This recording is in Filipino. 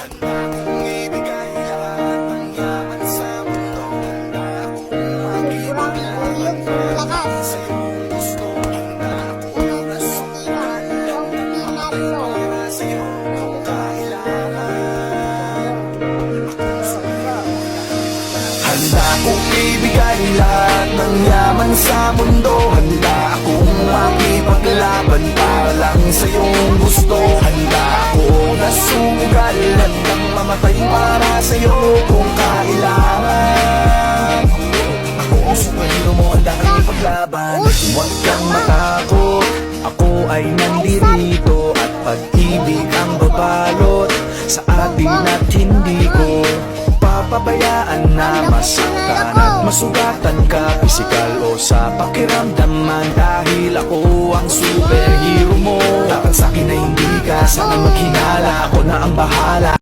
Handa kong ibigay lahat ng yaman sa mundo. Handa akong makipaglaban para sa iyong gusto. Handa akong nasukan para sa iyong kailangan. Handa kong ibigay lahat ng yaman sa mundo. Handa akong makipaglaban para lang sa iyong gusto. Handa akong nasugal at nang mamatay para sa iyo kung kailangan. Ako ang superhero mo, handa kang ipaglaban. Huwag kang matakot, ako ay nandirito. At pag-ibig ang babalot sa atin at hindi ko papabayaan na masaktan at masugatan ka, pisikal o sa pakiramdaman. Dahil ako ang superhero mo, dapat sa'kin na hindi ka sana maghinala. Ako na ang bahala.